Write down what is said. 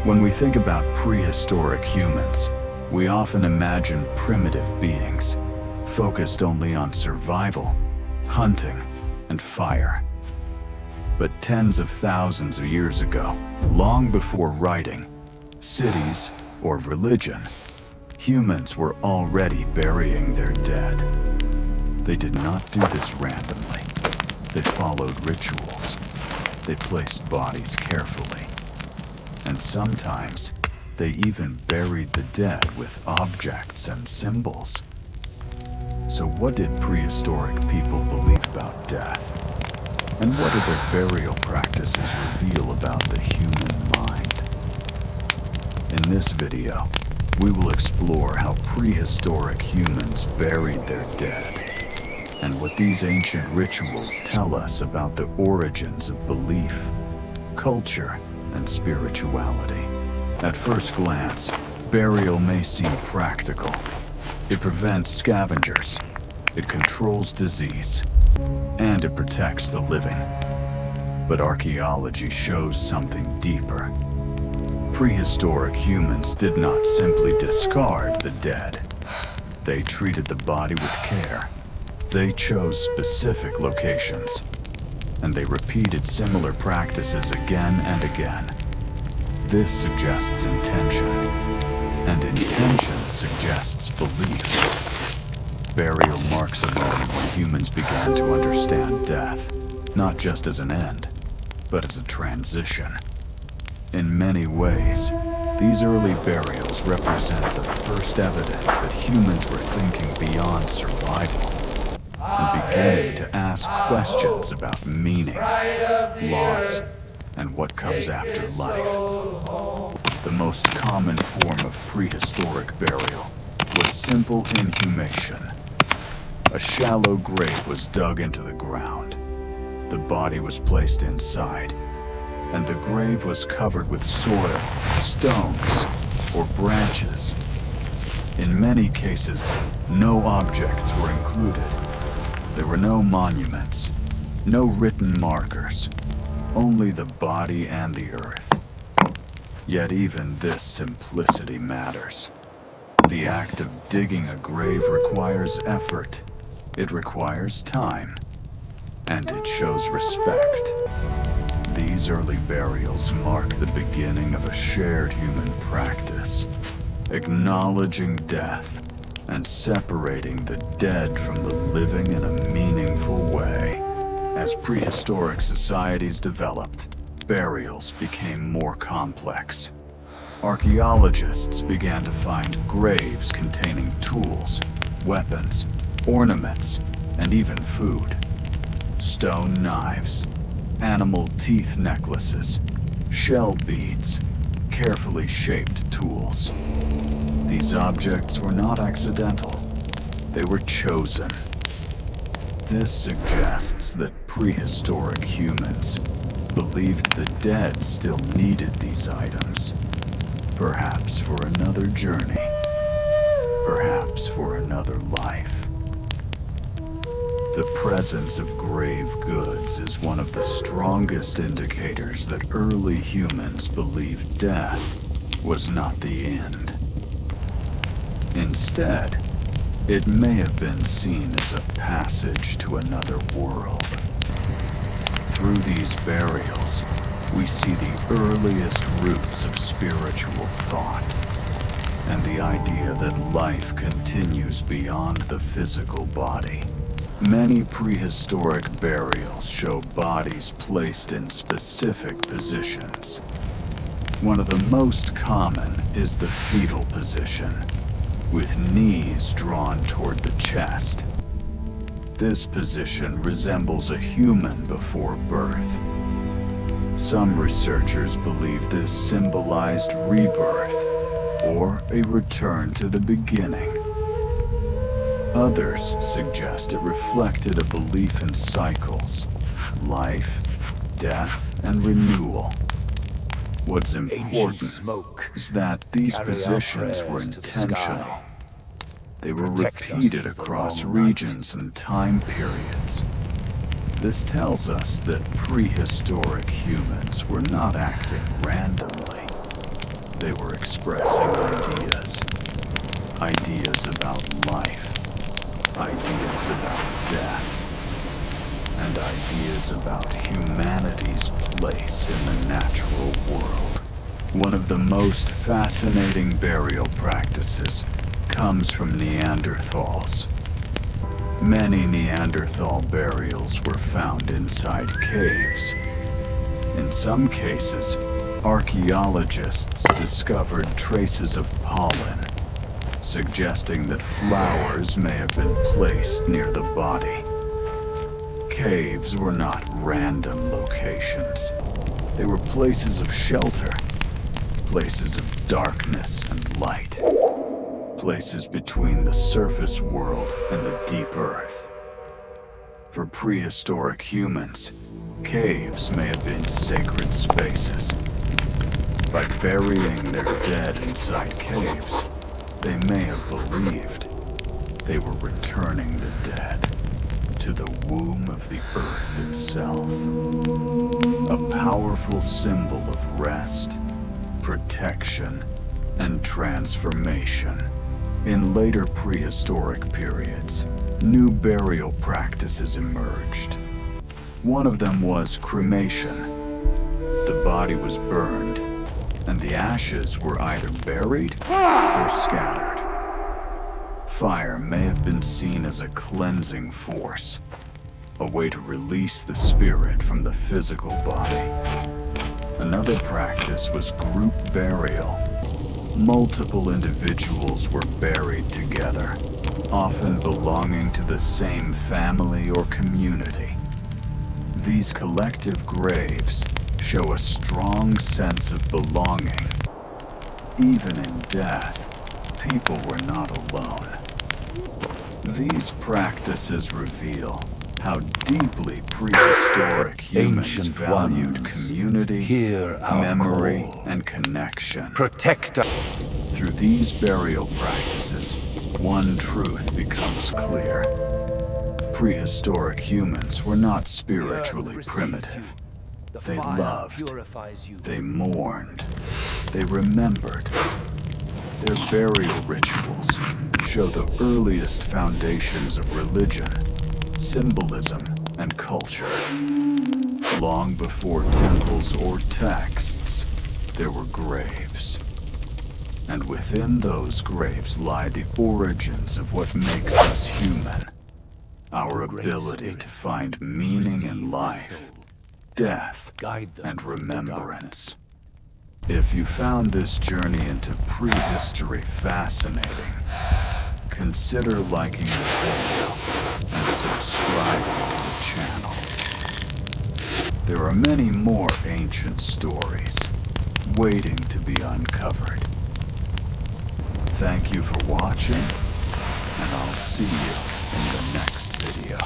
When we think about prehistoric humans, we often imagine primitive beings, focused only on survival, hunting, and fire. But tens of thousands of years ago, long before writing, cities, or religion, humans were already burying their dead. They did not do this randomly. They followed rituals. They placed bodies carefully. And sometimes, they even buried the dead with objects and symbols. So what did prehistoric people believe about death? And what did their burial practices reveal about the human mind? In this video, we will explore how prehistoric humans buried their dead, and what these ancient rituals tell us about the origins of belief, culture, and spirituality. At first glance, burial may seem practical. It prevents scavengers, it controls disease, and it protects the living. But archaeology shows something deeper. Prehistoric humans did not simply discard the dead. They treated the body with care. They chose specific locations, and they repeated similar practices again and again. This suggests intention, and intention suggests belief. Burial marks a moment when humans began to understand death, not just as an end, but as a transition. In many ways, these early burials represent the first evidence that humans were thinking beyond survival and beginning to ask questions about meaning, loss, and what comes after life. The most common form of prehistoric burial was simple inhumation. A shallow grave was dug into the ground. The body was placed inside, and the grave was covered with soil, stones, or branches. In many cases, no objects were included. There were no monuments, no written markers, only the body and the earth. Yet even this simplicity matters. The act of digging a grave requires effort, it requires time, and it shows respect. These early burials mark the beginning of a shared human practice, acknowledging death and separating the dead from the living in a meaningful way. As prehistoric societies developed, burials became more complex. Archaeologists began to find graves containing tools, weapons, ornaments, and even food. Stone knives, animal teeth necklaces, shell beads, carefully shaped tools. These objects were not accidental. They were chosen. This suggests that prehistoric humans believed the dead still needed these items. Perhaps for another journey. Perhaps for another life. The presence of grave goods is one of the strongest indicators that early humans believed death was not the end. Instead, it may have been seen as a passage to another world. Through these burials, we see the earliest roots of spiritual thought, and the idea that life continues beyond the physical body. Many prehistoric burials show bodies placed in specific positions. One of the most common is the fetal position, with knees drawn toward the chest. This position resembles a human before birth. Some researchers believe this symbolized rebirth, or a return to the beginning. Others suggest it reflected a belief in cycles, life, death, and renewal. What's important is that these positions were intentional. They were repeated across regions and time periods. This tells us that prehistoric humans were not acting randomly. They were expressing ideas. Ideas about life. Ideas about death. And ideas about humanity's place in the natural world. One of the most fascinating burial practices comes from Neanderthals. Many Neanderthal burials were found inside caves. In some cases, archaeologists discovered traces of pollen, suggesting that flowers may have been placed near the body. Caves were not random locations. They were places of shelter, places of darkness and light, places between the surface world and the deep earth. For prehistoric humans, caves may have been sacred spaces. By burying their dead inside caves, they may have believed they were returning the dead to the womb of the earth itself. A powerful symbol of rest, protection, and transformation. In later prehistoric periods, new burial practices emerged. One of them was cremation. The body was burned, and the ashes were either buried or scattered. Fire may have been seen as a cleansing force, a way to release the spirit from the physical body. Another practice was group burial. Multiple individuals were buried together, often belonging to the same family or community. These collective graves show a strong sense of belonging. Even in death, people were not alone. These practices reveal how deeply prehistoric humans valued community, memory, and connection. Protect us. Through these burial practices, one truth becomes clear. Prehistoric humans were not spiritually primitive. They loved, they mourned, they remembered. Their burial rituals show the earliest foundations of religion, symbolism, and culture. Long before temples or texts, there were graves. And within those graves lie the origins of what makes us human. Our ability to find meaning in life, death, and remembrance. If you found this journey into prehistory fascinating, consider liking the video and subscribing to the channel. There are many more ancient stories waiting to be uncovered. Thank you for watching, and I'll see you in the next video.